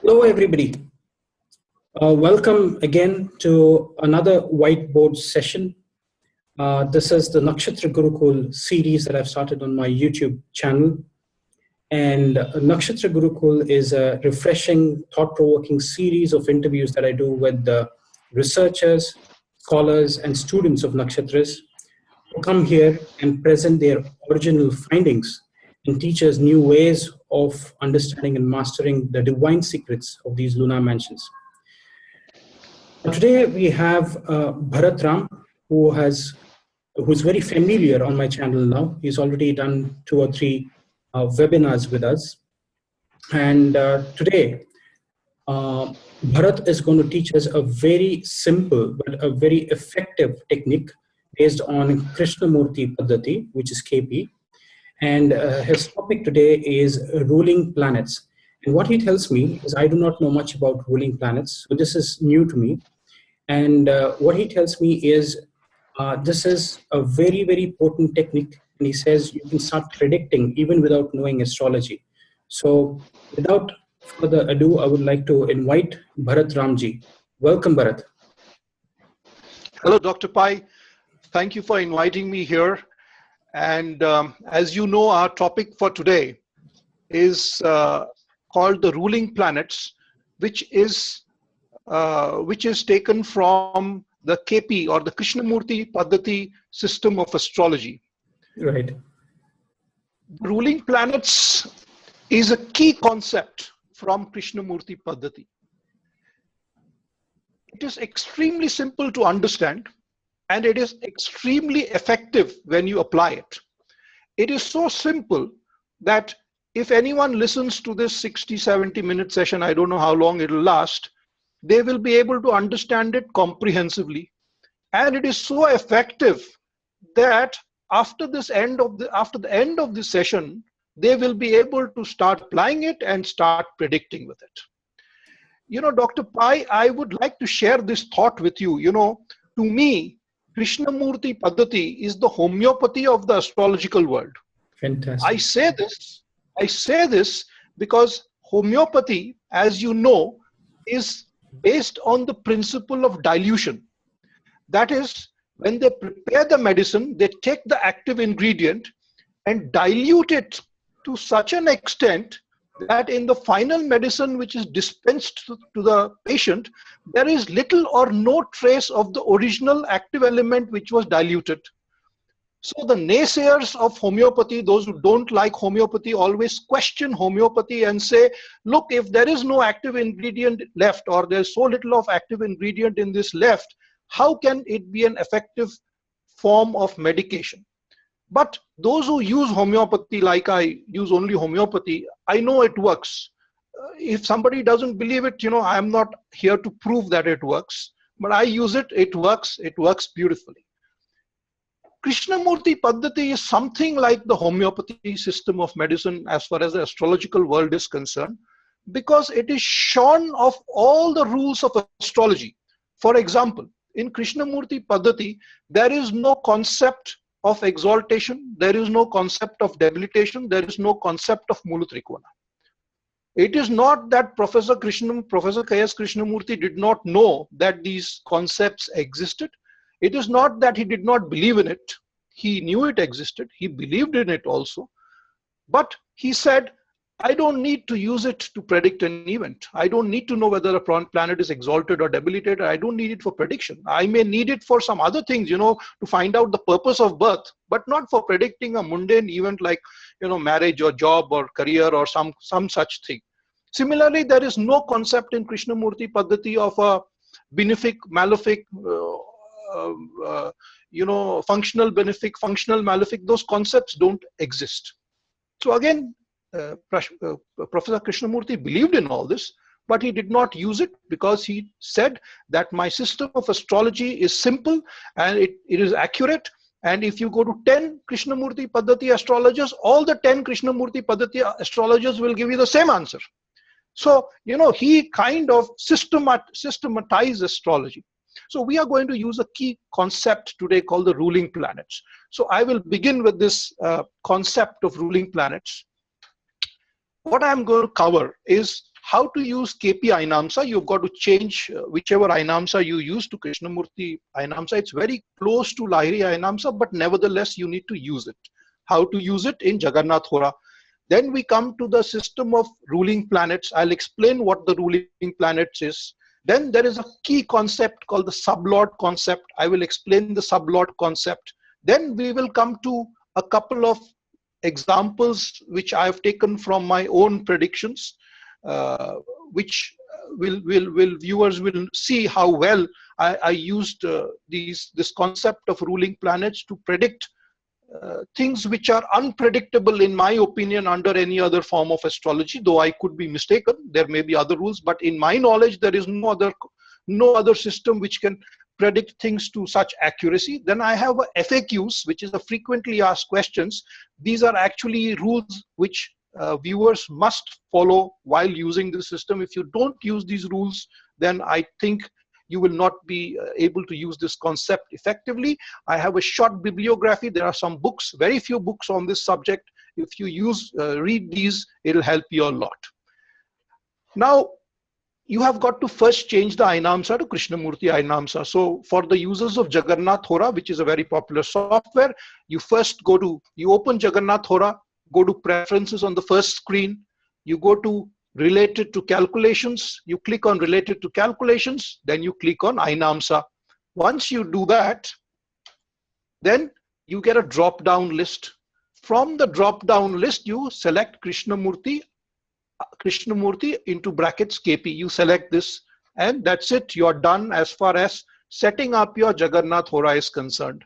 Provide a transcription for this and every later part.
Hello, everybody. Welcome again to another whiteboard session. This is the Nakshatra Gurukul series that I've started on my YouTube channel. And Nakshatra Gurukul is a refreshing, thought-provoking series of interviews that I do with the researchers, scholars, and students of Nakshatras who come here and present their original findings and teach us new ways of understanding and mastering the divine secrets of these lunar mansions. Today we have Bharat Ram, who's very familiar on my channel now. He's already done 2 or 3 webinars with us. And today, Bharat is going to teach us a very simple but a very effective technique based on Krishnamurthi Paddhati, which is KP. And his topic today is ruling planets. And what he tells me is I do not know much about ruling planets, so this is new to me. And what he tells me is this is a very, very potent technique. And he says you can start predicting even without knowing astrology. So without further ado, I would like to invite Bharat Ramji. Welcome, Bharat. Hello, Dr. Pai. Thank you for inviting me here. And as you know, our topic for today is called the ruling planets, which is taken from the KP or the Krishnamurthi Paddhati system of astrology. Right. Ruling planets is a key concept from Krishnamurthi Paddhati. It is extremely simple to understand, and it is extremely effective when you apply it. It is so simple that if anyone listens to this 60-70 minute session, I don't know how long it will last, they will be able to understand it comprehensively. And it is so effective that after the end of this session, they will be able to start applying it and start predicting with it. You know, Dr. Pai, I would like to share this thought with you. You know, to me, Krishnamurthi Paddhati is the homeopathy of the astrological world. Fantastic. I say this because homeopathy, as you know, is based on the principle of dilution. That is, when they prepare the medicine, they take the active ingredient and dilute it to such an extent that in the final medicine which is dispensed to the patient, there is little or no trace of the original active element which was diluted. So the naysayers of homeopathy, those who don't like homeopathy, always question homeopathy and say, look, if there is no active ingredient left, or there's so little of active ingredient in this left, how can it be an effective form of medication? But those who use homeopathy, like I use only homeopathy, I know it works. If somebody doesn't believe it, you know, I'm not here to prove that it works, but I use it, it works beautifully. Krishnamurthi Paddhati is something like the homeopathy system of medicine as far as the astrological world is concerned, because it is shorn of all the rules of astrology. For example, in Krishnamurthi Paddhati, there is no concept of exaltation, there is no concept of debilitation, there is no concept of Mulatrikona. It is not that Professor K.S. Krishnamurti did not know that these concepts existed. It is not that he did not believe in it. He knew it existed. He believed in it also. But he said, I don't need to use it to predict an event. I don't need to know whether a planet is exalted or debilitated. I don't need it for prediction. I may need it for some other things, you know, to find out the purpose of birth, but not for predicting a mundane event like, you know, marriage or job or career or some such thing. Similarly, there is no concept in Krishnamurthi Paddhati of a benefic, malefic, you know, functional benefic, functional malefic. Those concepts don't exist. So again, Professor Krishnamurti believed in all this, but he did not use it because he said that my system of astrology is simple and it is accurate. And if you go to 10 Krishnamurti Paddhati astrologers, all the 10 Krishnamurti Paddhati astrologers will give you the same answer. So, you know, he kind of systematized astrology. So we are going to use a key concept today called the ruling planets. So I will begin with this concept of ruling planets. What I'm going to cover is How to use KP Ainamsa? You've got to change whichever Ainamsa you use to Krishnamurti Ainamsa. It's very close to Lahiri Ainamsa, but nevertheless you need to use it. How to use it in Jagannath Hora. Then we come to the system of ruling planets. I'll explain what the ruling planets is. Then there is a key concept called the sublord concept. I will explain the sublord concept. Then we will come to a couple of examples which I have taken from my own predictions, which viewers will see how well I used this concept of ruling planets to predict things which are unpredictable in my opinion under any other form of astrology, though I could be mistaken. There may be other rules, but in my knowledge there is no other system which can predict things to such accuracy. Then I have FAQs, which is the frequently asked questions. These are actually rules which viewers must follow while using the system. If you don't use these rules, then I think you will not be able to use this concept effectively. I have a short bibliography. There are some books, very few books on this subject. If you read these, it'll help you a lot. Now, you have got to first change the Ainamsa to Krishnamurti Ainamsa. So for the users of Jagannath Hora, which is a very popular software, you first you open Jagannath Hora, go to preferences on the first screen, you go to related to calculations, you click on related to calculations, then you click on Ainamsa. Once you do that, then you get a drop down list. From the drop down list, you select Krishnamurti into brackets KP. You select this and that's it. You're done as far as setting up your Jagannath Hora is concerned.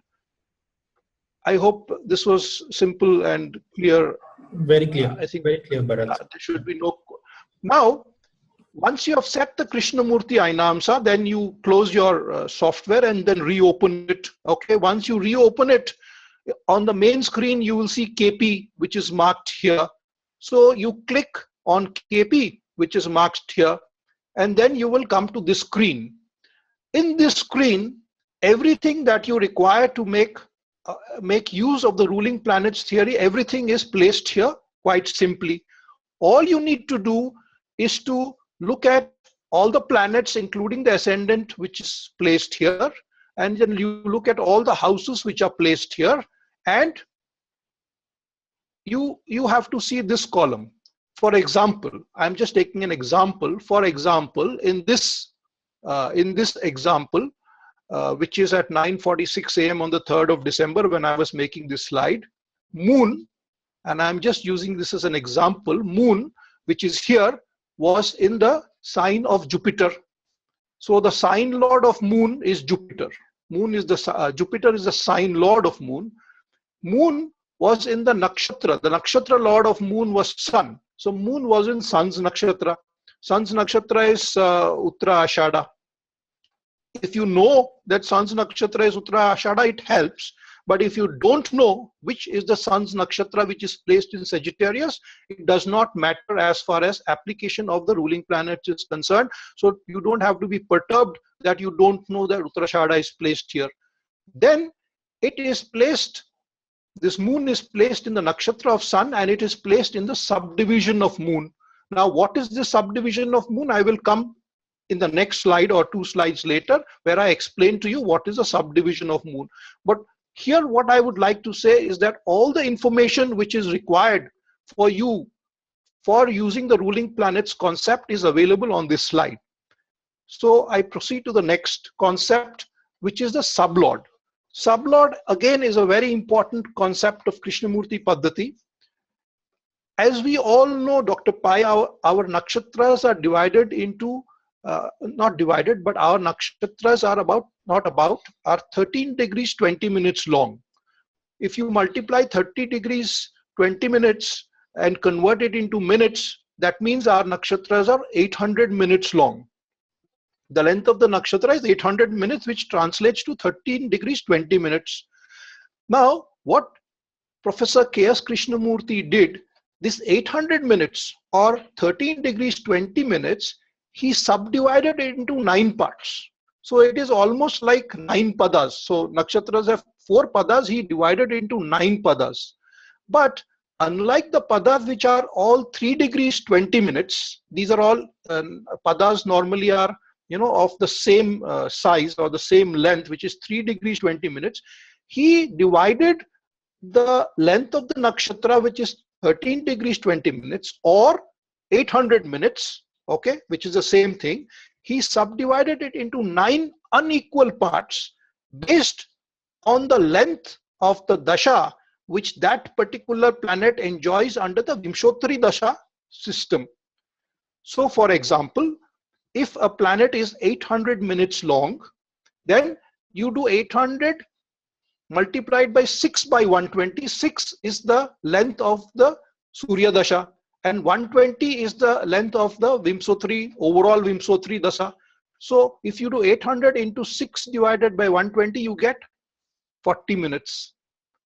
I hope this was simple and clear. Very clear. I think very clear, Bharat. There should be no. Now, once you have set the Krishnamurti Ainamsa, then you close your software and then reopen it. Okay, once you reopen it, on the main screen you will see KP, which is marked here. So you click on KP, which is marked here, and then you will come to this screen. In this screen, everything that you require to make use of the ruling planets theory, everything is placed here quite simply. All you need to do is to look at all the planets, including the ascendant, which is placed here, and then you look at all the houses which are placed here, and you have to see this column. For example, I'm just taking an example. For example, in this example, which is at 9:46 a.m. on the 3rd of December when I was making this slide, Moon, and I'm just using this as an example, Moon, which is here, was in the sign of Jupiter. So the sign lord of Moon is Jupiter. Jupiter is the sign lord of Moon. Moon was in the nakshatra. The nakshatra lord of Moon was Sun. So Moon was in Sun's nakshatra. Sun's nakshatra is Uttara Ashada. If you know that Sun's nakshatra is Uttara Ashada, it helps. But if you don't know which is the Sun's nakshatra which is placed in Sagittarius, it does not matter as far as application of the ruling planets is concerned. So you don't have to be perturbed that you don't know that Uttarashada is placed here. Then it is placed, this Moon is placed in the nakshatra of Sun, and it is placed in the subdivision of Moon. Now what is the subdivision of Moon? I will come in the next slide or 2 slides later where I explain to you what is a subdivision of Moon. But here what I would like to say is that all the information which is required for you for using the ruling planets concept is available on this slide. So I proceed to the next concept, which is the sublord. Sublord again is a very important concept of Krishnamurthi Paddhati. As we all know, Dr. Pai, our nakshatras are divided into not divided, but our nakshatras are 13 degrees 20 minutes long. If you multiply 30 degrees 20 minutes and convert it into minutes, that means our nakshatras are 800 minutes long. The length of the nakshatra is 800 minutes, which translates to 13 degrees 20 minutes. Now, what Professor K.S. Krishnamurti did, this 800 minutes or 13 degrees 20 minutes, he subdivided it into 9 parts. So it is almost like 9 padas. So nakshatras have 4 padas, he divided into 9 padas. But unlike the padas which are all 3 degrees 20 minutes, these are all padas normally are, of the same size or the same length, which is 3 degrees 20 minutes. He divided the length of the nakshatra, which is 13 degrees 20 minutes or 800 minutes, okay, which is the same thing. He subdivided it into 9 unequal parts based on the length of the dasha which that particular planet enjoys under the Vimshottari dasha system. So for example, if a planet is 800 minutes long, then you do 800 multiplied by 6 by 120. 6 is the length of the Surya dasha, and 120 is the length of the Vimshottari, overall Vimshottari dasha. So if you do 800 into 6 divided by 120, you get 40 minutes.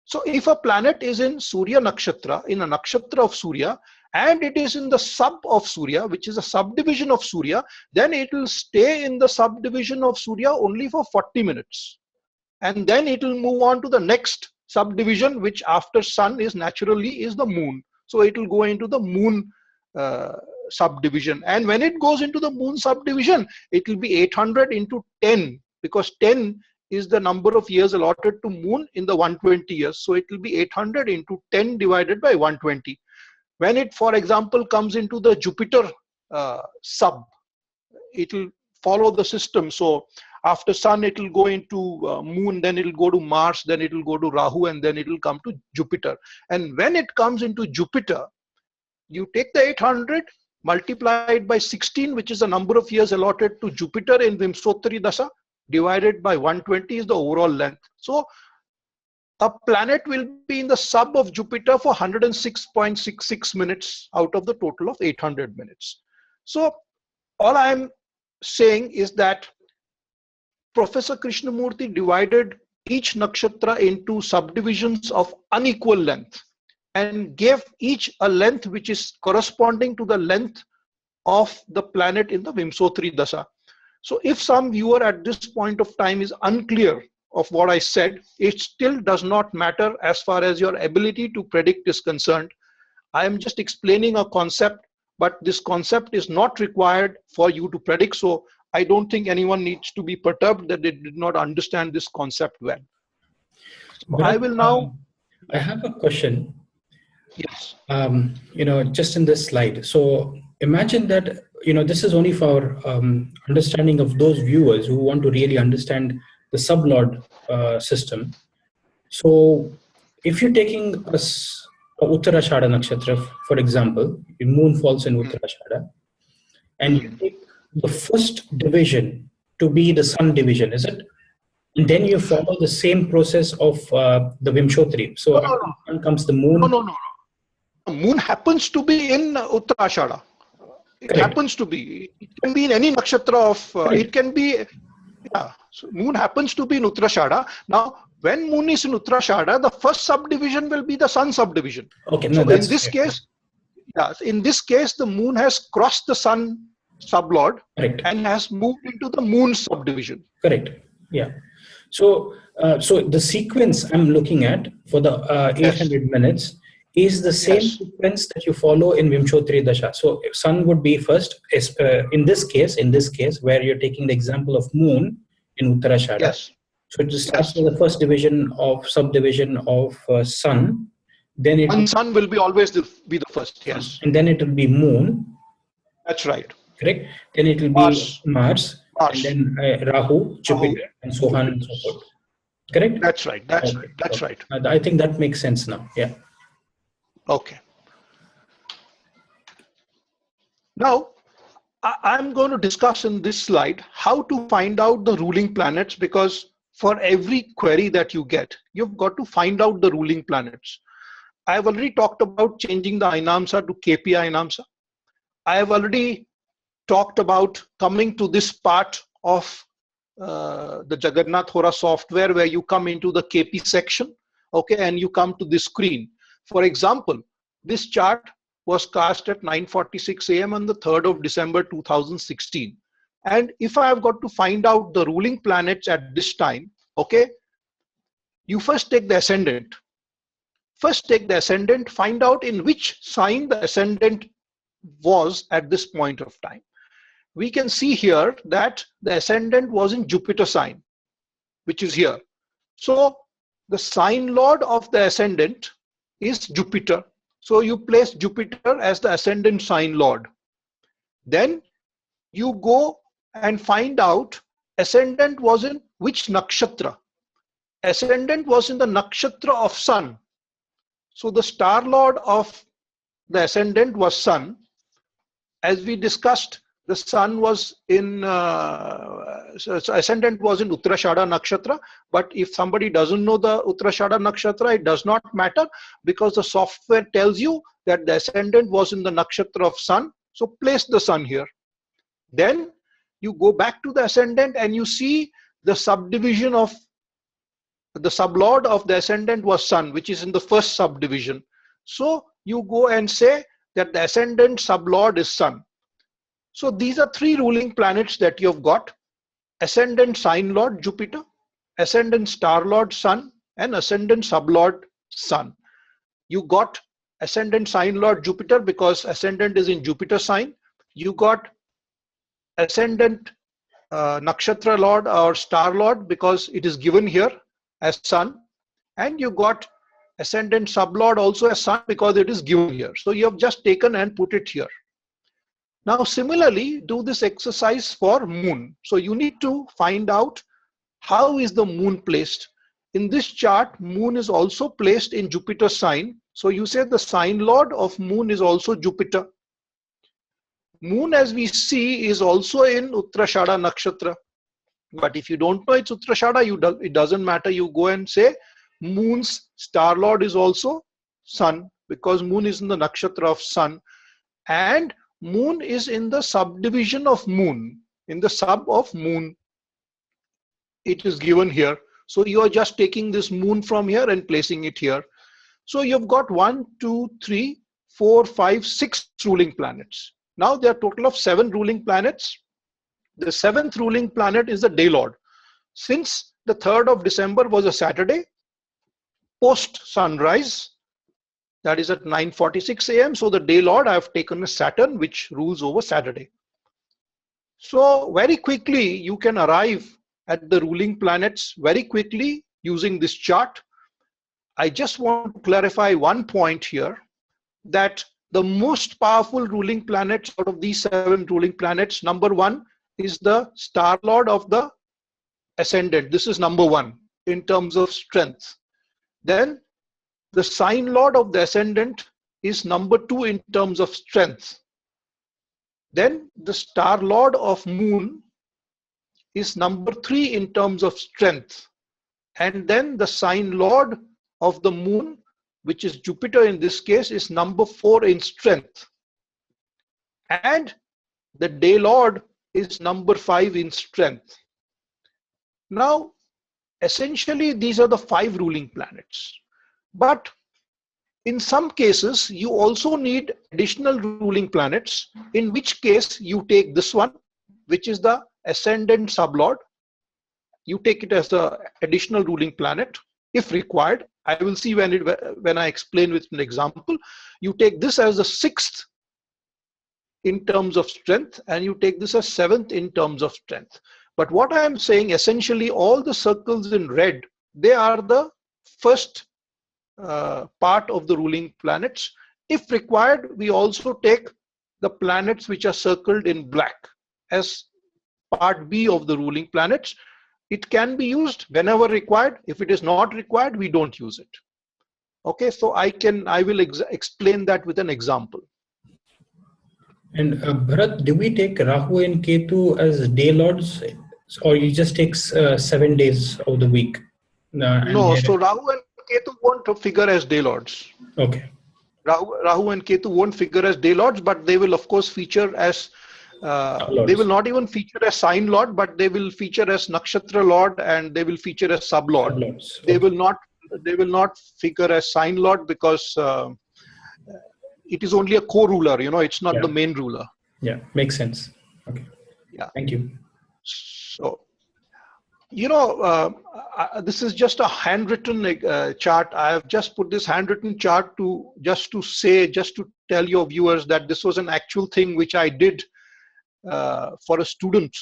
So if a planet is in Surya Nakshatra, in a Nakshatra of Surya, and it is in the sub of Surya, which is a subdivision of Surya, then it will stay in the subdivision of Surya only for 40 minutes. And then it will move on to the next subdivision, which after Sun is naturally is the Moon. So it will go into the Moon subdivision. And when it goes into the Moon subdivision, it will be 800 into 10, because 10 is the number of years allotted to Moon in the 120 years. So it will be 800 into 10 divided by 120. When it, for example, comes into the Jupiter sub, it will follow the system. So after Sun, it will go into Moon, then it will go to Mars, then it will go to Rahu, and then it will come to Jupiter. And when it comes into Jupiter, you take the 800 multiplied by 16, which is the number of years allotted to Jupiter in Vimshottari dasha, divided by 120 is the overall length. So a planet will be in the sub of Jupiter for 106.66 minutes out of the total of 800 minutes. So all I am saying is that Professor Krishnamurthi divided each nakshatra into subdivisions of unequal length and gave each a length which is corresponding to the length of the planet in the Vimshottari dasha. So if some viewer at this point of time is unclear of what I said, it still does not matter as far as your ability to predict is concerned. I am just explaining a concept, but this concept is not required for you to predict. So I don't think anyone needs to be perturbed that they did not understand this concept well. But I will now. I have a question. Yes. Just in this slide. So imagine that, this is only for understanding of those viewers who want to really understand the sublord system. So if you're taking a Uttarashada nakshatra, for example, the moon falls in Uttarashada, and you take the first division to be the sun division, is it? And then you follow the same process of the Vimshottari. So after the sun comes the moon. No. The moon happens to be in Uttarashada. It Correct. happens to be. It can be in any nakshatra of. It can be. Yeah. So moon happens to be in Uttarashada. Now, when moon is in Uttarashada, the first subdivision will be the sun subdivision. Okay. No, so in this case, in this case, the moon has crossed the sun sublord. Correct. And has moved into the moon subdivision. Correct. Yeah. So, so the sequence I'm looking at for the 800 minutes is the same sequence that you follow in Vimshottari dasha. So sun would be first. In this case, where you're taking the example of moon in Uttarashada. Yes. So it starts with the first division of subdivision of sun. Then it sun will be always be the first. Yes. And then it will be moon. That's right. Correct. Then it will be Mars. And then Rahu, Jupiter, and so on and so forth. Correct? That's right. That's right. That's right. I think that makes sense now. Yeah. Okay. Now, I'm going to discuss in this slide how to find out the ruling planets, because for every query that you get, you've got to find out the ruling planets. I've already talked about changing the Ainamsa to KP Ainamsa. I have already talked about coming to this part of the Jagannath Hora software where you come into the KP section, okay, and you come to this screen. For example, this chart was cast at 9:46 a.m. on the 3rd of December 2016. And if I have got to find out the ruling planets at this time, okay, you first take the ascendant. First take the ascendant, find out in which sign the ascendant was at this point of time. We can see here that the ascendant was in Jupiter sign, which is here. So the sign lord of the ascendant is Jupiter. So you place Jupiter as the ascendant sign lord. Then you go and find out ascendant was in which nakshatra. Ascendant was in the nakshatra of Sun. So the star lord of the ascendant was Sun. As we discussed, the Sun was in, so ascendant was in Uttarashada Nakshatra. But if somebody doesn't know the Uttarashada Nakshatra, it does not matter, because the software tells you that the ascendant was in the Nakshatra of Sun. So place the Sun here. Then you go back to the ascendant and you see the subdivision of the sublord of the ascendant was Sun, which is in the first subdivision. So you go and say that the ascendant sublord is Sun. So these are three ruling planets that you've got: ascendant sign lord Jupiter, ascendant star lord Sun, and ascendant sublord Sun. You got ascendant sign lord Jupiter because ascendant is in Jupiter sign. You got ascendant nakshatra lord or star lord because it is given here as Sun, and you got ascendant sublord also as Sun because it is given here. So you have just taken and put it here. Now similarly, do this exercise for moon. So you need to find out how is the moon placed. In this chart, moon is also placed in Jupiter sign. So you say the sign lord of moon is also Jupiter. Moon, as we see, is also in Uttarashada Nakshatra. But if you don't know it's Uttarashada, it doesn't matter. You go and say moon's star lord is also Sun, because moon is in the nakshatra of Sun, and moon is in the subdivision of moon, in the sub of moon. It is given here. So you are just taking this moon from here and placing it here. So you've got 1, 2, 3, 4, 5, 6 ruling planets. Now there are a total of 7 ruling planets. The 7th ruling planet is the day lord. Since the 3rd of December was a Saturday, post sunrise, that is at 9:46 a.m. So the day lord I have taken as Saturn, which rules over Saturday. So very quickly you can arrive at the ruling planets very quickly using this chart. I just want to clarify one point here, that the most powerful ruling planets out of these 7 ruling planets, number 1 is the star lord of the ascendant. This is number 1 in terms of strength. Then the sign lord of the ascendant is number 2 in terms of strength. Then the star lord of moon is number 3 in terms of strength. And then the sign lord of the moon, which is Jupiter in this case, is number 4 in strength. And the day lord is number 5 in strength. Now, essentially, these are the 5 ruling planets. But in some cases, you also need additional ruling planets, in which case you take this one, which is the ascendant sublord. You take it as the additional ruling planet if required. I will see when I explain with an example. You take this as the 6th in terms of strength, and you take this as 7th in terms of strength. But what I am saying, essentially all the circles in red, they are the first part of the ruling planets. If required, we also take the planets which are circled in black as part B of the ruling planets. It can be used whenever required. If it is not required, we don't use it. Okay, so I will explain that with an example. And Bharat, do we take Rahu and Ketu as day lords, or you just take 7 days of the week? No, so Rahu and Ketu won't figure as day lords. Okay. Rahu and Ketu won't figure as day lords, but they will of course feature as they will not even feature as sign lord, but they will feature as nakshatra lord, and they will feature as sublord. Sublords. They Okay. will not figure as sign lord because it is only a co-ruler, it's not the main ruler. Yeah, makes sense. Okay. Yeah. Thank you. So This is just a handwritten chart. I have just put this handwritten chart just to tell your viewers that this was an actual thing which I did for a student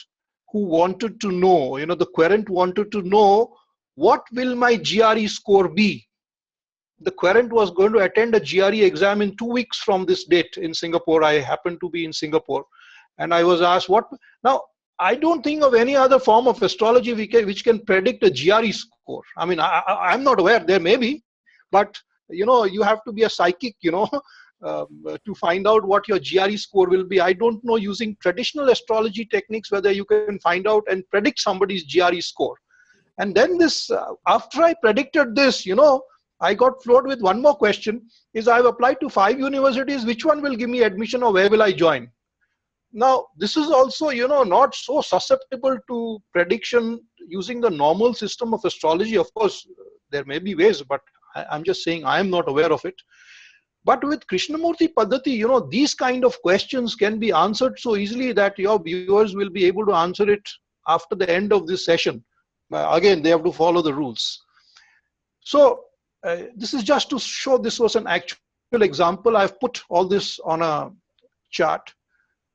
who wanted to know, the querent wanted to know, what will my GRE score be? The querent was going to attend a GRE exam in 2 weeks from this date in Singapore. I happened to be in Singapore, and I was asked what. Now, I don't think of any other form of astrology which can predict a GRE score. I mean, I'm not aware. There may be, but you have to be a psychic, to find out what your GRE score will be. I don't know, using traditional astrology techniques, whether you can find out and predict somebody's GRE score. And then this, after I predicted this, I got floored with one more question: is I've applied to 5 universities. Which one will give me admission, or where will I join? Now, this is also, not so susceptible to prediction using the normal system of astrology. Of course, there may be ways, but I'm just saying I am not aware of it. But with Krishnamurthi Paddhati, these kind of questions can be answered so easily that your viewers will be able to answer it after the end of this session. Again, they have to follow the rules. So this is just to show this was an actual example. I've put all this on a chart.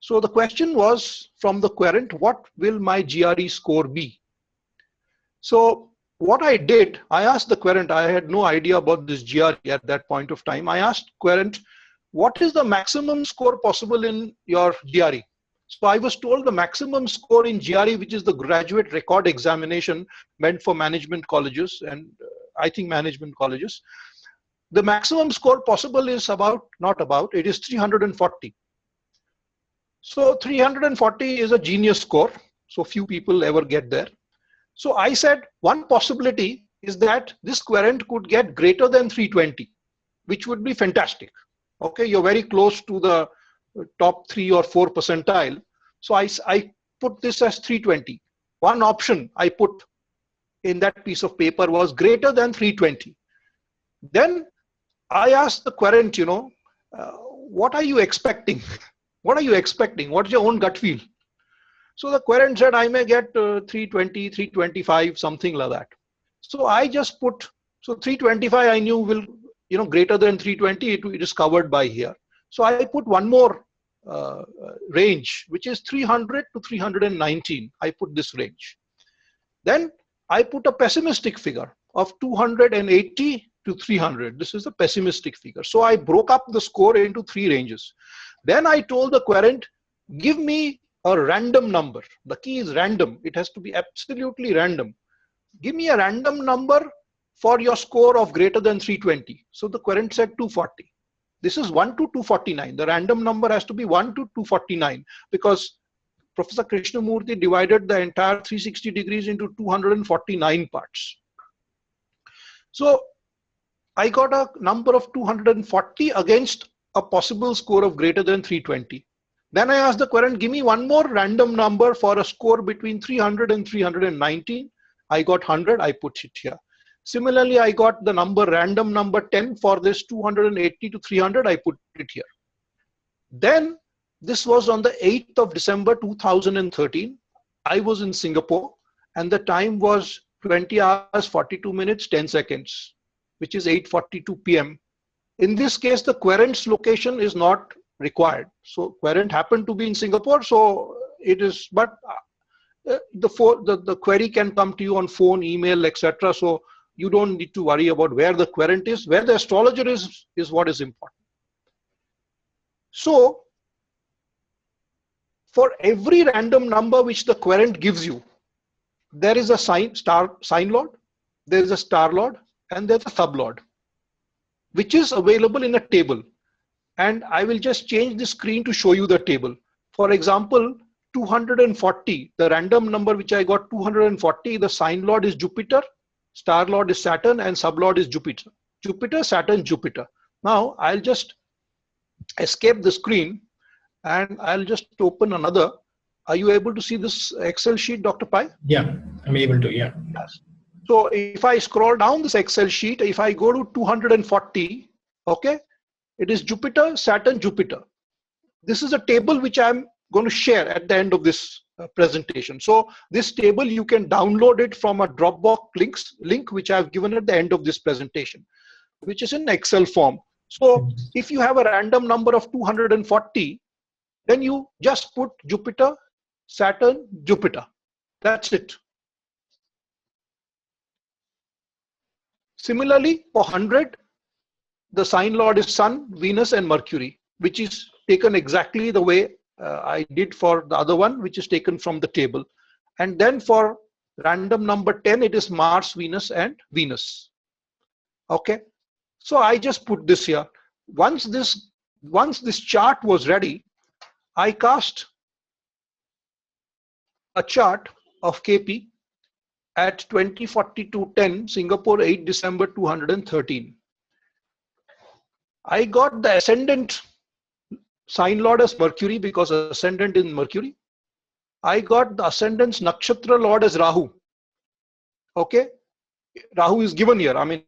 So the question was from the querent: what will my GRE score be? So what I did, I asked the querent. I had no idea about this GRE at that point of time. I asked querent, what is the maximum score possible in your GRE? So I was told the maximum score in GRE, which is the graduate record examination meant for management colleges, and I think management colleges, the maximum score possible is it is 340. So 340 is a genius score. So few people ever get there. So I said one possibility is that this querent could get greater than 320, which would be fantastic. Okay, you're very close to the top 3 or 4 percentile. So I put this as 320. One option I put in that piece of paper was greater than 320. Then I asked the querent, what are you expecting? What are you expecting? What's your own gut feel? So the querent said, I may get 320, 325, something like that. So I just put, so 325 I knew will, greater than 320, it is covered by here. So I put one more range, which is 300 to 319. I put this range. Then I put a pessimistic figure of 280 to 300. This is the pessimistic figure. So I broke up the score into 3 ranges. Then I told the querent, give me a random number. The key is random. It has to be absolutely random. Give me a random number for your score of greater than 320. So the querent said 240. This is 1 to 249. The random number has to be 1 to 249 because Professor Krishnamurthi divided the entire 360 degrees into 249 parts. So I got a number of 240 against a possible score of greater than 320. Then I asked the querent, give me one more random number for a score between 300 and 319. I got 100, I put it here. Similarly, I got the random number 10 for this 280 to 300, I put it here. Then this was on the 8th of December 2013. I was in Singapore and the time was 20 hours, 42 minutes, 10 seconds, which is 8:42 p.m. In this case, the querent's location is not required. So querent happened to be in Singapore, so it is, but the query can come to you on phone, email, etc. So you don't need to worry about where the querent is. Where the astrologer is what is important. So for every random number which the querent gives you, there is a sign lord, there is a star lord, and there's a sub lord, which is available in a table. And I will just change the screen to show you the table. For example, 240, the random number which I got, 240, the sign lord is Jupiter, star lord is Saturn, and sub lord is Jupiter. Jupiter, Saturn, Jupiter. Now I'll just escape the screen and I'll just open another. Are you able to see this Excel sheet, Dr. Pai? Yeah, I'm able to, yeah. Yes. So if I scroll down this Excel sheet, if I go to 240, okay, it is Jupiter, Saturn, Jupiter. This is a table which I'm going to share at the end of this presentation. So this table, you can download it from a Dropbox link which I have given at the end of this presentation, which is in Excel form. So if you have a random number of 240, then you just put Jupiter, Saturn, Jupiter. That's it. Similarly, for 100, the sign lord is Sun, Venus, and Mercury, which is taken exactly the way I did for the other one, which is taken from the table. And then for random number 10, it is Mars, Venus, and Venus. Okay. So I just put this here. Once this chart was ready, I cast a chart of KP at 2042:10, Singapore, 8 December 213. I got the ascendant sign lord as Mercury because ascendant in Mercury. I got the ascendant's nakshatra lord as Rahu. Okay, Rahu is given here. I mean,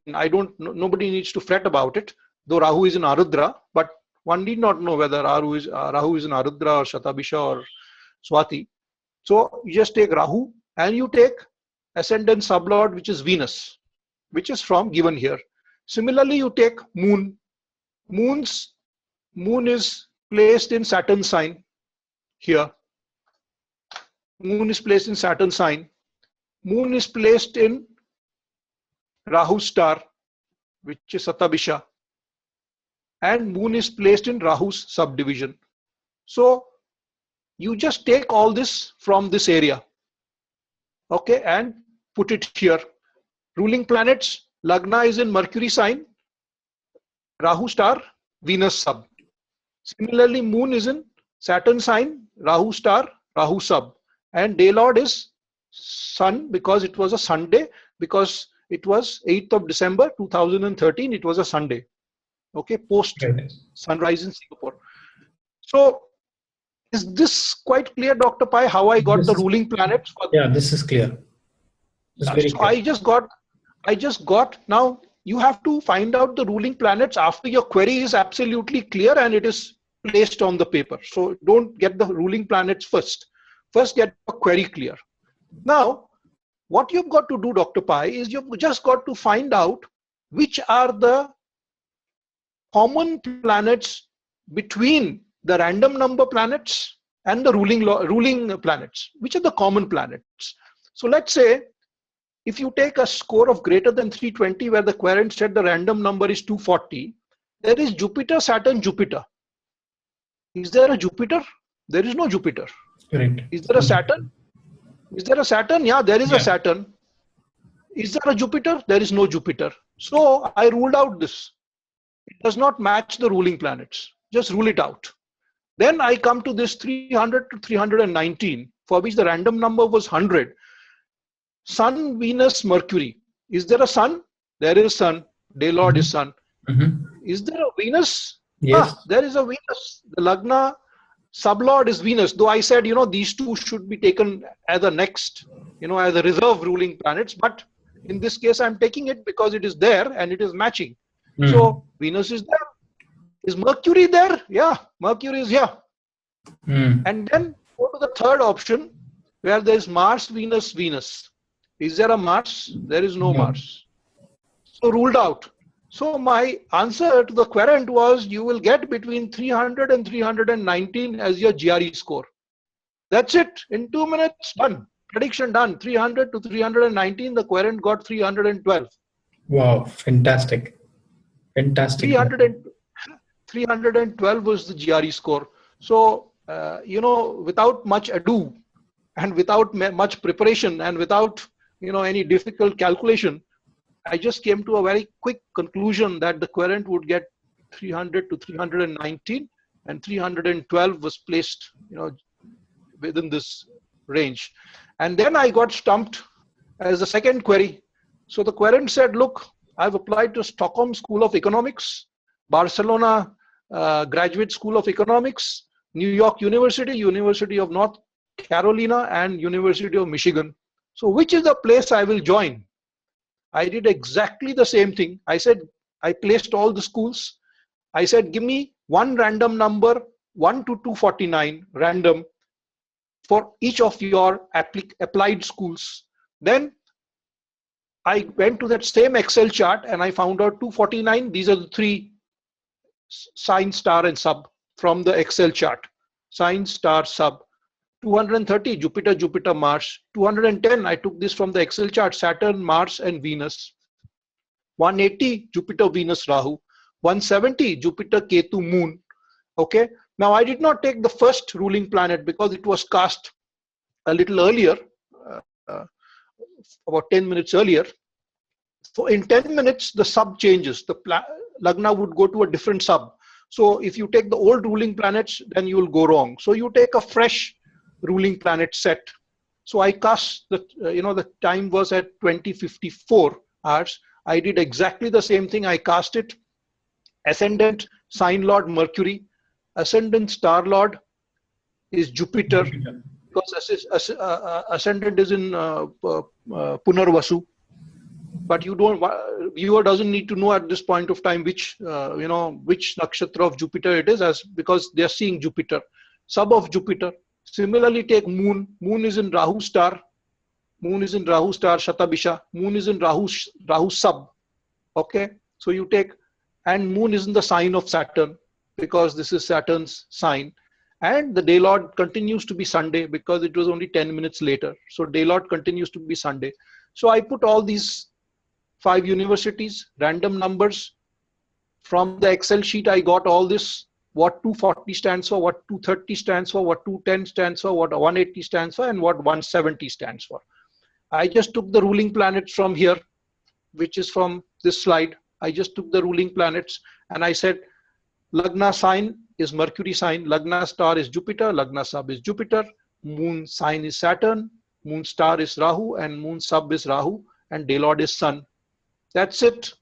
nobody needs to fret about it, though Rahu is in Arudra, but one need not know whether Rahu is in Arudra or Shatabisha or Swati. So you just take Rahu and you take ascendant sublord, which is Venus, which is from given here. Similarly, you take Moon. Moon is placed in Saturn sign here. Moon is placed in Saturn sign. Moon is placed in Rahu star, which is Satabisha. And Moon is placed in Rahu's subdivision. So you just take all this from this area, okay, and put it here. Ruling planets, Lagna is in Mercury sign, Rahu star, Venus sub. Similarly, Moon is in Saturn sign, Rahu star, Rahu sub. And day lord is Sun, because it was a Sunday, because it was 8th of December 2013, it was a Sunday. Okay, post sunrise in Singapore. So is this quite clear, Dr. Pai, how I got the ruling planets? Yeah, this is clear. It's very so clear. I just got, now you have to find out the ruling planets after your query is absolutely clear and it is placed on the paper. So don't get the ruling planets first. First get a query clear. Now, what you've got to do, Dr. Pai, is you've just got to find out which are the common planets between the random number planets and the ruling planets. Which are the common planets? So let's say if you take a score of greater than 320 where the querent said the random number is 240, there is Jupiter, Saturn, Jupiter. Is there a Jupiter? There is no Jupiter. Correct. Is there a Saturn? Is there a Saturn? Yeah, there is a Saturn. Is there a Jupiter? There is no Jupiter. So I ruled out this. It does not match the ruling planets. Just rule it out. Then I come to this 300 to 319, for which the random number was 100. Sun, Venus, Mercury. Is there a Sun? There is a Sun. Day lord is Sun. Is there a Venus? Yes. There is a Venus. The Lagna sublord is Venus. Though I said, these two should be taken as a next, as a reserve ruling planets. But in this case, I'm taking it because it is there and it is matching. So Venus is there. Is Mercury there? Yeah, Mercury is here. And then go to the third option where there is Mars, Venus, Venus. Is there a Mars? There is no Mars. So ruled out. So my answer to the querent was you will get between 300 and 319 as your GRE score. That's it. In 2 minutes, done. Prediction done. 300 to 319. The querent got 312. Wow, fantastic. Fantastic. 312 was the GRE score. So, without much ado and without much preparation and without, any difficult calculation, I just came to a very quick conclusion that the querent would get 300 to 319 and 312 was placed, within this range. And then I got stumped as the second query. So the querent said, look, I've applied to Stockholm School of Economics, Barcelona Graduate School of Economics, New York University, University of North Carolina, and University of Michigan. So which is the place I will join? I did exactly the same thing. I said, I placed all the schools. I said, give me one random number, 1 to 249, random, for each of your applied schools. Then I went to that same Excel chart and I found out 249. These are the three: sign, star, and sub from the Excel chart. Sign, star, sub. 230, Jupiter, Jupiter, Mars. 210, I took this from the Excel chart: Saturn, Mars, and Venus. 180, Jupiter, Venus, Rahu. 170, Jupiter, Ketu, Moon. Okay. Now I did not take the first ruling planet because it was cast a little earlier, about 10 minutes earlier. So in 10 minutes, the sub changes. The Lagna would go to a different sub. So if you take the old ruling planets, then you will go wrong. So you take a fresh ruling planet set. So I cast the, the time was at 20:54 hours. I did exactly the same thing. I cast it. Ascendant sign lord Mercury. Ascendant star lord is Jupiter, because ascendant is in Punarvasu. But viewer doesn't need to know at this point of time which nakshatra of Jupiter it is, because they are seeing Jupiter. Sub of Jupiter. Similarly, take Moon. Moon is in Rahu star. Moon is in Rahu star, Shatabisha. Moon is in Rahu sub. Okay. So you take, and Moon is in the sign of Saturn, because this is Saturn's sign. And the day lord continues to be Sunday, because it was only 10 minutes later. So day lord continues to be Sunday. So I put all these 5 universities, random numbers. From the Excel sheet, I got all this, what 240 stands for, what 230 stands for, what 210 stands for, what 180 stands for, and what 170 stands for. I just took the ruling planets from here, which is from this slide. I just took the ruling planets and I said, Lagna sign is Mercury sign, Lagna star is Jupiter, Lagna sub is Jupiter, Moon sign is Saturn, Moon star is Rahu, and Moon sub is Rahu, and day lord is Sun. That's it.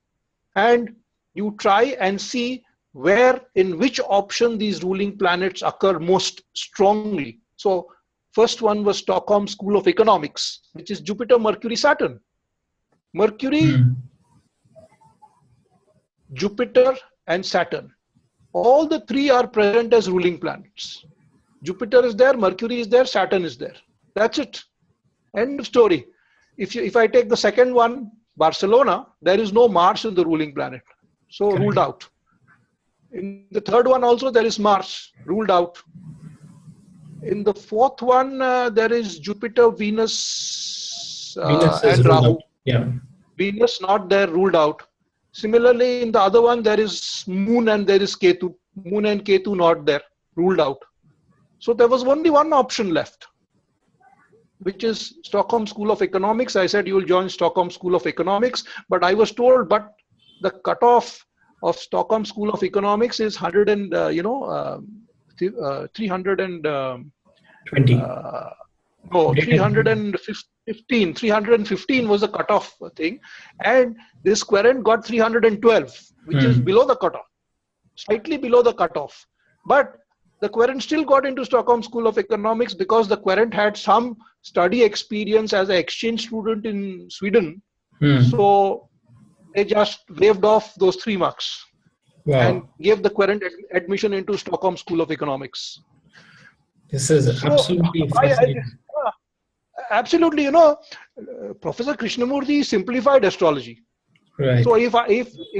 And you try and see where, in which option these ruling planets occur most strongly. So first one was Stockholm School of Economics, which is Jupiter, Mercury, Saturn. Mercury, Jupiter, and Saturn. All the three are present as ruling planets. Jupiter is there, Mercury is there, Saturn is there. That's it. End of story. If I take the second one, Barcelona, there is no Mars in the ruling planet. So ruled out. In the third one also there is Mars, ruled out. In the fourth one, there is Jupiter, Venus, and Rahu. Yeah. Venus not there, ruled out. Similarly, in the other one, there is Moon and there is Ketu. Moon and Ketu not there, ruled out. So there was only one option left, which is Stockholm School of Economics. I said you will join Stockholm School of Economics, but I was told, but the cutoff of Stockholm School of Economics is 315 was the cutoff thing, and this querent got 312, which is below the cutoff, slightly below the cutoff. But the querent still got into Stockholm School of Economics because the querent had some study experience as an exchange student in Sweden. So they just waived off those 3 marks and gave the querent admission into Stockholm School of Economics. This is absolutely fascinating. Absolutely, Professor Krishnamurthi simplified astrology. Right. So if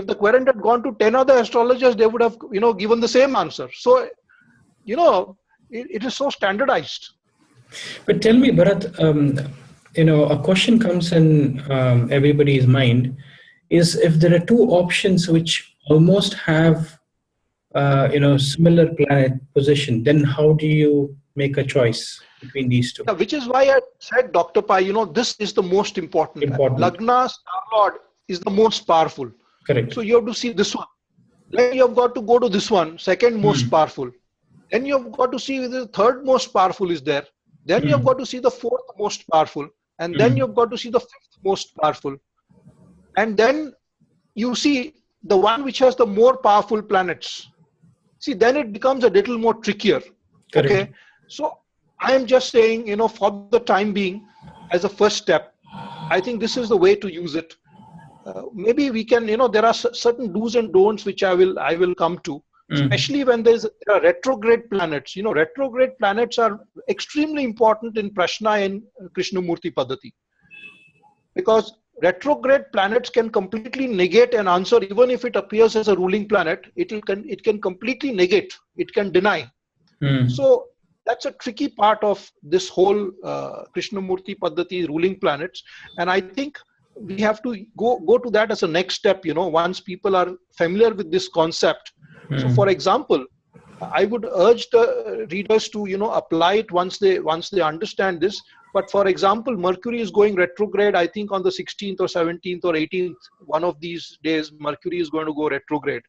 the querent had gone to 10 other astrologers, they would have given the same answer. So it is so standardized. But tell me, Bharat, a question comes in everybody's mind is, if there are 2 options which almost have similar planet position, then how do you make a choice between these 2? Yeah, which is why I said, Dr. Pai, this is the most important. Lagna star lord is the most powerful. Correct. So you have to see this one. Then you have got to go to this one, second most powerful. Then you have got to see whether the third most powerful is there. Then you have got to see the fourth most powerful. And then you have got to see the fifth most powerful. And then you see the one which has the more powerful planets. See, then it becomes a little more trickier. Correct. Okay. So I am just saying, for the time being, as a first step, I think this is the way to use it. Maybe we can, there are certain do's and don'ts which I will come to. especially when there are retrograde planets. Retrograde planets are extremely important in Prashna and Krishnamurthi Paddhati, because retrograde planets can completely negate an answer. Even if it appears as a ruling planet, it can completely negate, it can deny. So that's a tricky part of this whole Krishnamurti Paddhati, ruling planets. And I think we have to go to that as a next step, once people are familiar with this concept. So for example, I would urge the readers to apply it once they understand this. But for example, Mercury is going retrograde, I think on the 16th or 17th or 18th, one of these days, Mercury is going to go retrograde.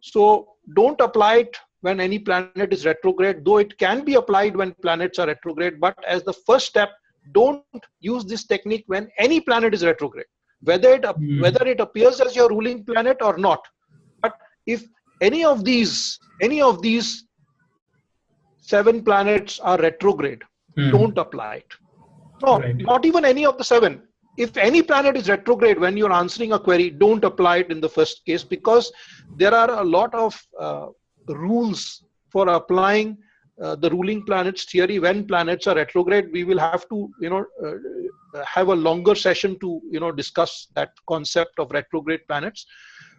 So don't apply it when any planet is retrograde, though it can be applied when planets are retrograde. But as the first step, don't use this technique when any planet is retrograde, whether it appears as your ruling planet or not. But if any of these 7 planets are retrograde, don't apply it. No, not even any of the 7. If any planet is retrograde when you're answering a query, don't apply it in the first case, because there are a lot of rules for applying the ruling planets theory when planets are retrograde. We will have to have a longer session to discuss that concept of retrograde planets.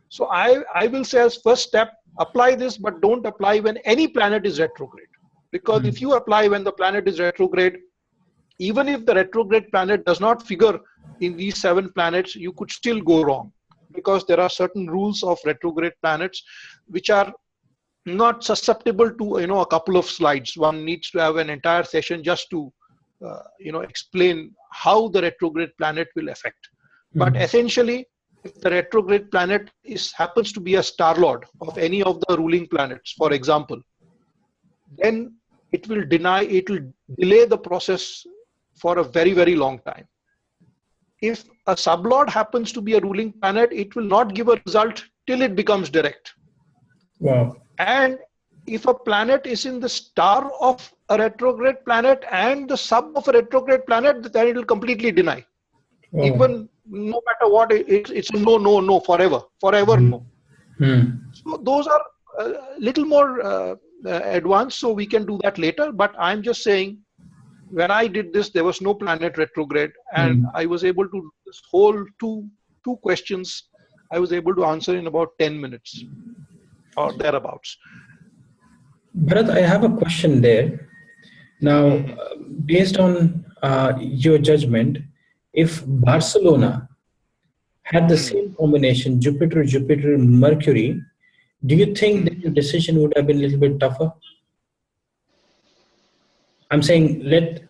So I will say, as first step, apply this, but don't apply when any planet is retrograde, because if you apply when the planet is retrograde, even if the retrograde planet does not figure in these 7 planets, you could still go wrong, because there are certain rules of retrograde planets which are not susceptible to a couple of slides. One needs to have an entire session just to explain how the retrograde planet will affect. But essentially, if the retrograde planet happens to be a star lord of any of the ruling planets, for example, then it will delay the process for a very, very long time. If a sublord happens to be a ruling planet, it will not give a result till it becomes direct. Wow. And if a planet is in the star of a retrograde planet and the sub of a retrograde planet, then it will completely deny. Wow. Even no matter what, it's a no, forever no. So those are a little more advanced, so we can do that later. But I'm just saying, when I did this, there was no planet retrograde, and I was able to do this whole two questions I was able to answer in about 10 minutes or thereabouts. Bharat, I have a question there. Now, based on your judgment, if Barcelona had the same combination, Jupiter, Mercury, do you think that your decision would have been a little bit tougher? I'm saying, let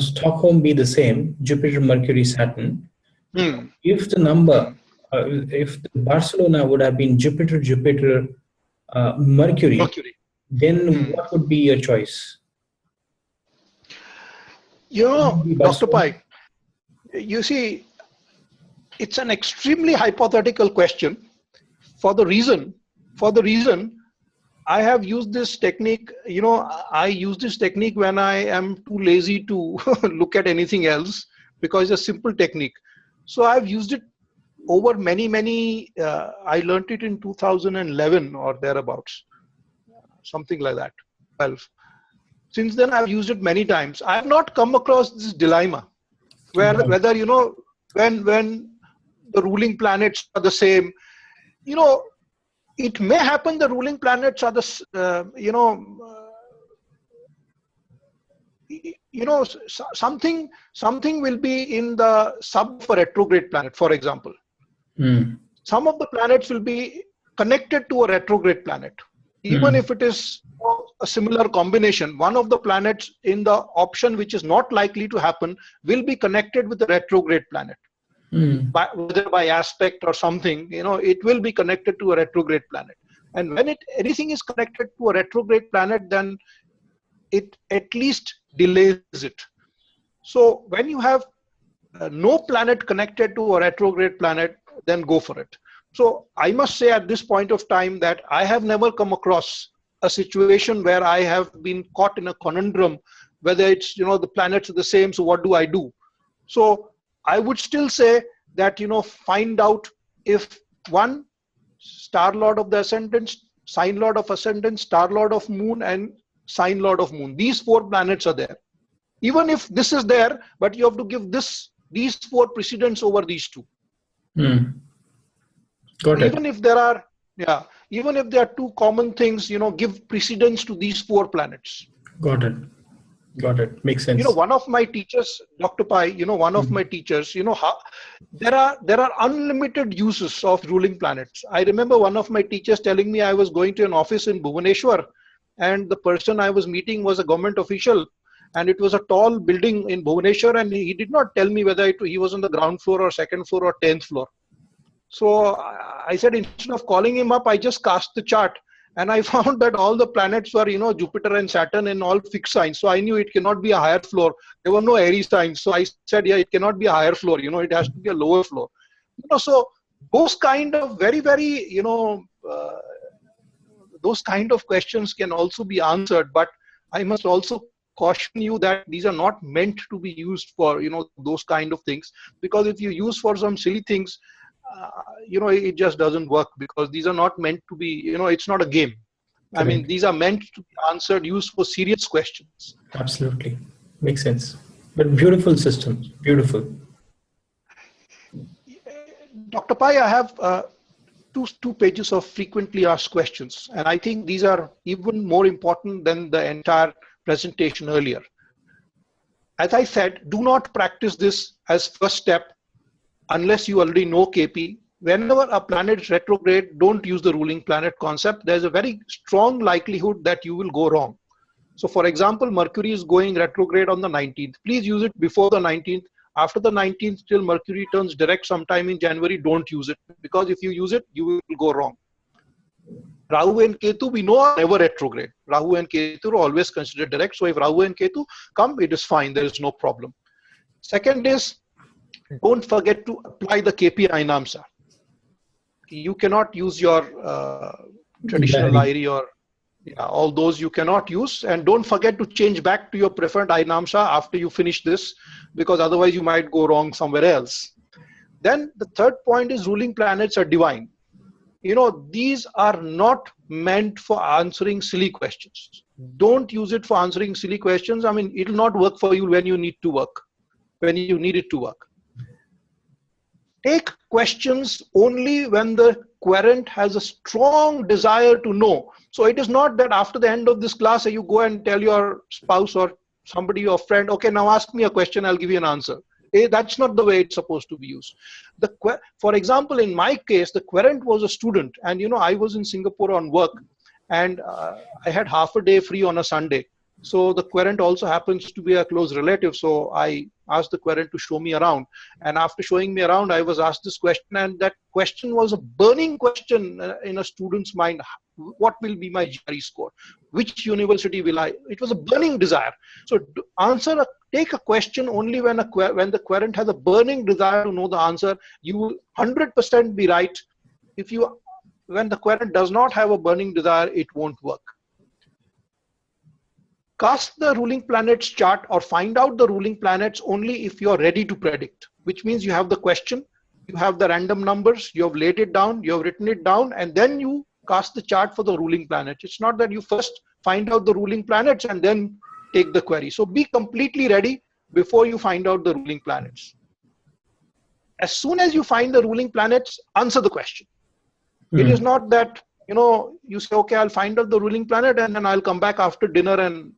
Stockholm be the same, Jupiter, Mercury, Saturn. If the number, if Barcelona would have been Jupiter, Mercury, then what would be your choice? Dr. Pai, you see, it's an extremely hypothetical question for the reason I have used this technique. I use this technique when I am too lazy to look at anything else, because it's a simple technique. So I've used it over many, I learned it in 2011 or thereabouts, something like that, 12. Since then, I've used it many times. I have not come across this dilemma where whether, when the ruling planets are the same, it may happen the ruling planets are the, something will be in the sub of a retrograde planet, for example. Some of the planets will be connected to a retrograde planet. Even if it is a similar combination, one of the planets in the option which is not likely to happen will be connected with the retrograde planet. Whether by aspect or something, it will be connected to a retrograde planet. And when anything is connected to a retrograde planet, then it at least delays it. So when you have no planet connected to a retrograde planet, then go for it. So I must say at this point of time that I have never come across a situation where I have been caught in a conundrum, whether it's, the planets are the same, so what do I do? So I would still say that, find out if one star lord of the ascendant sign lord of ascendant, star lord of moon, and sign lord of moon. These 4 planets are there. Even if this is there, but you have to give these 4 precedence over these 2. Got it. Even if there are, even if there are 2 common things, give precedence to these 4 planets. Got it. Got it. Makes sense. One of my teachers, Dr. Pai, one of my teachers, how there are unlimited uses of ruling planets. I remember one of my teachers telling me I was going to an office in Bhubaneswar, and the person I was meeting was a government official, and it was a tall building in Bhubaneswar, and he did not tell me whether he was on the ground floor or 2nd floor or 10th floor. So I said, instead of calling him up, I just cast the chart, and I found that all the planets were, Jupiter and Saturn and all fixed signs. So I knew it cannot be a higher floor. There were no airy signs. So I said, yeah, it cannot be a higher floor. It has to be a lower floor. So those kind of very, very, those kind of questions can also be answered. But I must also caution you that these are not meant to be used for, those kind of things. Because if you use for some silly things, it just doesn't work, because these are not meant to be, it's not a game. Correct. I mean, these are meant to be answered, used for serious questions. Absolutely. Makes sense. But beautiful systems. Beautiful. Dr. Pai, I have two pages of frequently asked questions. And I think these are even more important than the entire presentation earlier. As I said, do not practice this as first step unless you already know KP. Whenever a planet is retrograde, don't use the ruling planet concept. There's a very strong likelihood that you will go wrong. So for example, Mercury is going retrograde on the 19th. Please use it before the 19th. After the 19th, till Mercury turns direct sometime in January, don't use it. Because if you use it, you will go wrong. Rahu and Ketu, we know, are never retrograde. Rahu and Ketu are always considered direct. So if Rahu and Ketu come, it is fine. There is no problem. Second is, don't forget to apply the KP Ainamsa. You cannot use your traditional Lyri or all those you cannot use. And don't forget to change back to your preferred Ainamsa after you finish this, because otherwise you might go wrong somewhere else. Then the third point is ruling planets are divine. These are not meant for answering silly questions. Don't use it for answering silly questions. I mean, it will not work for you when you need to work, when you need it to work. Take questions only when the querent has a strong desire to know. So it is not that after the end of this class, you go and tell your spouse or somebody, your friend, okay, now ask me a question, I'll give you an answer. That's not the way it's supposed to be used. For example, in my case, the querent was a student, and I was in Singapore on work, and I had half a day free on a Sunday. So the querent also happens to be a close relative. So I asked the querent to show me around. And after showing me around, I was asked this question. And that question was a burning question in a student's mind. What will be my GRE score? Which university will I? It was a burning desire. So take a question only when the querent has a burning desire to know the answer. You will 100% be right. When the querent does not have a burning desire, it won't work. Cast the ruling planets chart or find out the ruling planets only if you're ready to predict, which means you have the question, you have the random numbers, you have laid it down, you have written it down, and then you cast the chart for the ruling planets. It's not that you first find out the ruling planets and then take the query. So be completely ready before you find out the ruling planets. As soon as you find the ruling planets, answer the question. It is not that you say, okay, I'll find out the ruling planet and then I'll come back after dinner and,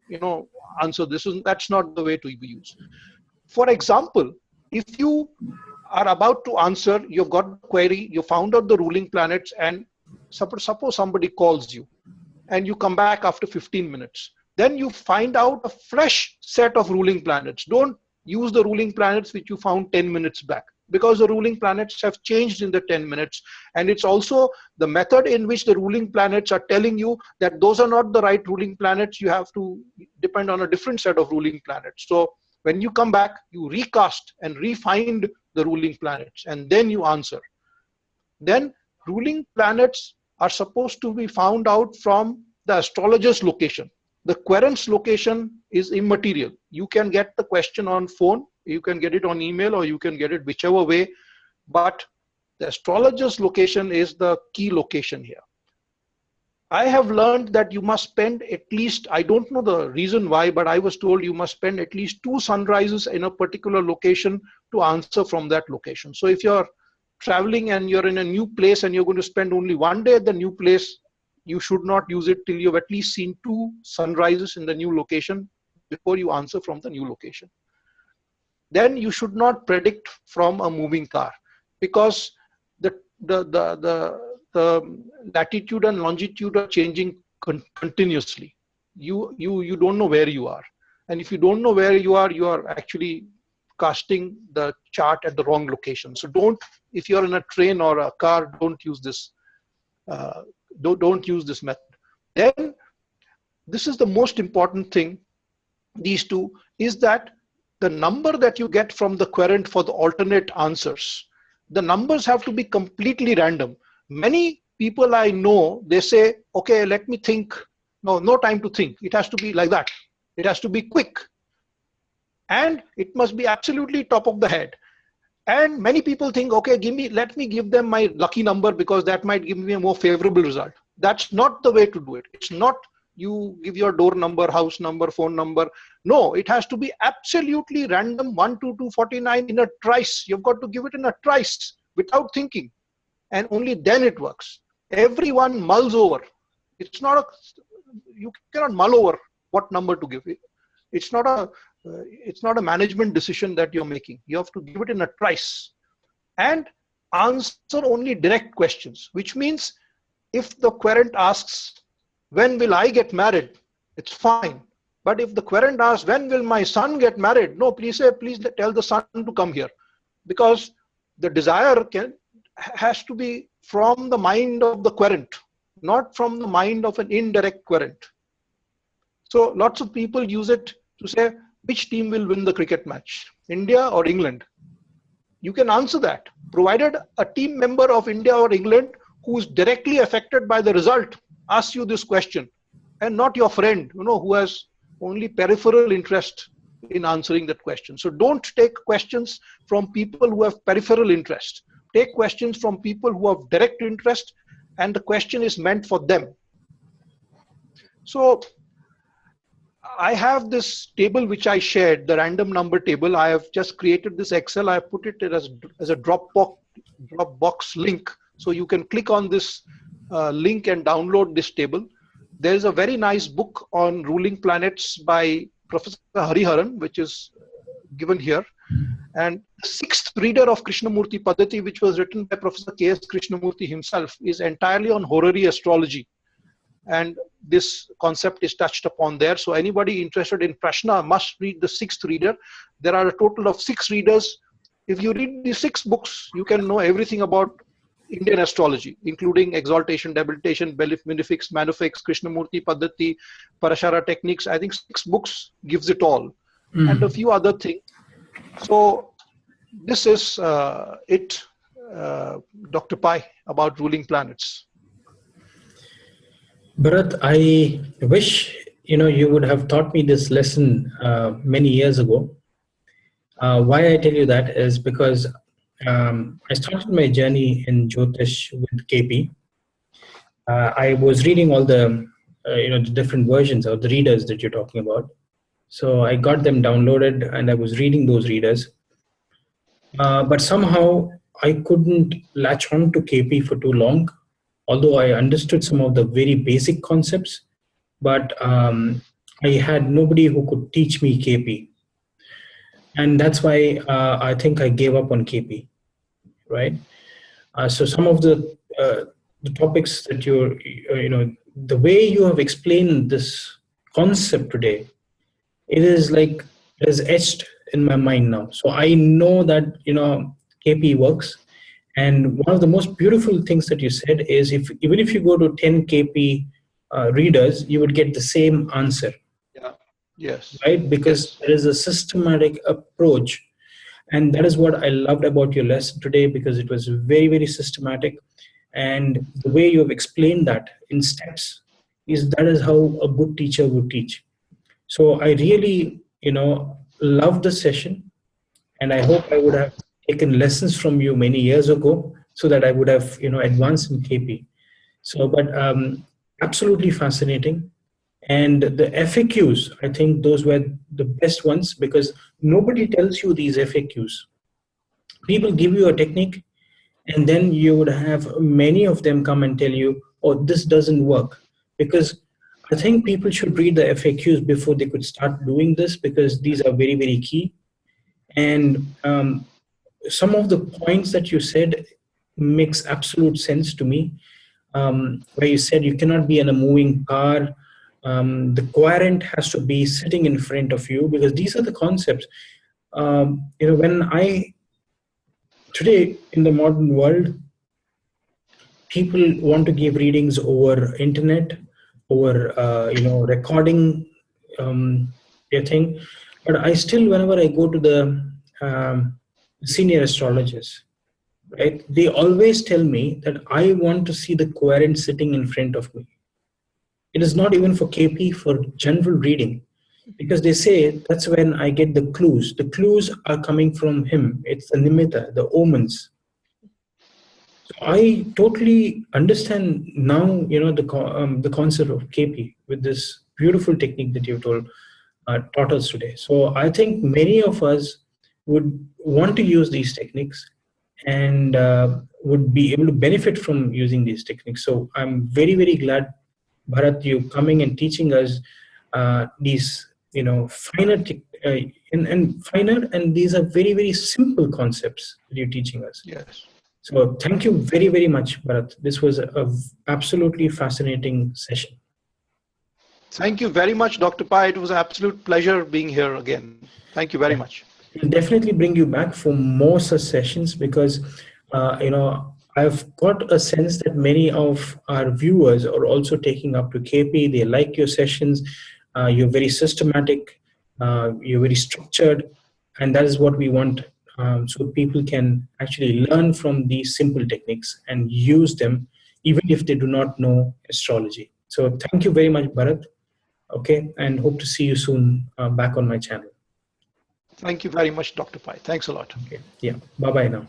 answer this. That's not the way to be used. For example, if you are about to answer, you've got a query, you found out the ruling planets, and suppose somebody calls you and you come back after 15 minutes. Then you find out a fresh set of ruling planets. Don't use the ruling planets which you found 10 minutes back, because the ruling planets have changed in the 10 minutes. And it's also the method in which the ruling planets are telling you that those are not the right ruling planets. You have to depend on a different set of ruling planets. So when you come back, you recast and refind the ruling planets, and then you answer. Then ruling planets are supposed to be found out from the astrologer's location. The querent's location is immaterial. You can get the question on phone, you can get it on email, or you can get it whichever way, but the astrologer's location is the key location here. I have learned that you must spend at least, I don't know the reason why, but I was told you must spend at least 2 sunrises in a particular location to answer from that location. So if you're traveling and you're in a new place and you're going to spend only 1 day at the new place, you should not use it till you've at least seen 2 sunrises in the new location before you answer from the new location. Then you should not predict from a moving car, because the latitude and longitude are changing continuously. You don't know where you are, and if you don't know where you are actually casting the chart at the wrong location. So don't, if you're in a train or a car, don't use this. Don't use this method. Then this is the most important thing. These two is that the number that you get from the querent for the alternate answers, the numbers have to be completely random. Many people I know, they say, okay, let me think. No time to think. It has to be like that. It has to be quick. And it must be absolutely top of the head. And many people think, okay, let me give them my lucky number because that might give me a more favorable result. That's not the way to do it. It's not you give your door number, house number, phone number. No, it has to be absolutely random, 1 to 249 in a trice. You've got to give it in a trice without thinking. And only then it works. Everyone mulls over. It's not you cannot mull over what number to give. It's not a management decision that you're making. You have to give it in a trice and answer only direct questions, which means if the querent asks, when will I get married? It's fine. But if the querent asks, when will my son get married? No, please tell the son to come here, because the desire has to be from the mind of the querent, not from the mind of an indirect querent. So lots of people use it to say, which team will win the cricket match, India or England? You can answer that, provided a team member of India or England who is directly affected by the result asks you this question, and not your friend, who has only peripheral interest in answering that question. So don't take questions from people who have peripheral interest. Take questions from people who have direct interest, and the question is meant for them. So I have this table which I shared, the random number table. I have just created this Excel. I put it as a Dropbox link. So you can click on this link and download this table. There's a very nice book on ruling planets by Professor Hariharan, which is given here. And the 6th reader of Krishnamurthi Paddhati, which was written by Professor K.S. Krishnamurthi himself, is entirely on horary astrology. And this concept is touched upon there. So anybody interested in Prashna must read the 6th reader. There are a total of 6 readers. If you read these 6 books, you can know everything about Indian astrology, including exaltation, debilitation, benefics, malefics, Krishnamurthi Paddhati, Parashara techniques. I think 6 books gives it all, and a few other things. So this is Dr. Pai, about ruling planets. Bharat, I wish you would have taught me this lesson many years ago. Why I tell you that is because I started my journey in Jyotish with KP. I was reading all the the different versions of the readers that you're talking about. So I got them downloaded and I was reading those readers. But somehow I couldn't latch on to KP for too long, although I understood some of the very basic concepts. But I had nobody who could teach me KP. And that's why I think I gave up on KP, right? So some of the topics that the way you have explained this concept today, it is etched in my mind now. So I know that KP works. And one of the most beautiful things that you said is even if you go to 10 KP readers, you would get the same answer. Yeah. Yes. Right? Because there is a systematic approach. And that is what I loved about your lesson today, because it was very, very systematic. And the way you have explained that in steps that is how a good teacher would teach. So I really, loved the session. And I hope I would have taken lessons from you many years ago so that I would have, advanced in KP. So, but absolutely fascinating. And the FAQs, I think those were the best ones, because nobody tells you these FAQs. People give you a technique, and then you would have many of them come and tell you, oh, this doesn't work. Because I think people should read the FAQs before they could start doing this, because these are very, very key. And some of the points that you said makes absolute sense to me. Where you said you cannot be in a moving car. The querent has to be sitting in front of you, because these are the concepts. When today in the modern world, people want to give readings over internet, over recording their thing. But I still, whenever I go to the senior astrologers, right, they always tell me that I want to see the querent sitting in front of me. It is not even for KP, for general reading, because they say that's when I get the clues. The clues are coming from him. It's the nimitta, the omens. So I totally understand now, the concept of KP with this beautiful technique that you've taught us today. So I think many of us would want to use these techniques, and would be able to benefit from using these techniques. So I'm very, very glad, Bharat, you coming and teaching us these, finer and finer, and these are very, very simple concepts that you're teaching us. Yes. So thank you very, very much, Bharat. This was a absolutely fascinating session. Thank you very much, Dr. Pai. It was an absolute pleasure being here again. Thank you very much. We'll definitely bring you back for more such sessions, because I've got a sense that many of our viewers are also taking up to KP. They like your sessions. You're very systematic. You're very structured, and that is what we want. So people can actually learn from these simple techniques and use them, even if they do not know astrology. So thank you very much, Bharat. Okay, and hope to see you soon back on my channel. Thank you very much, Dr. Pai. Thanks a lot. Okay. Yeah. Bye-bye now.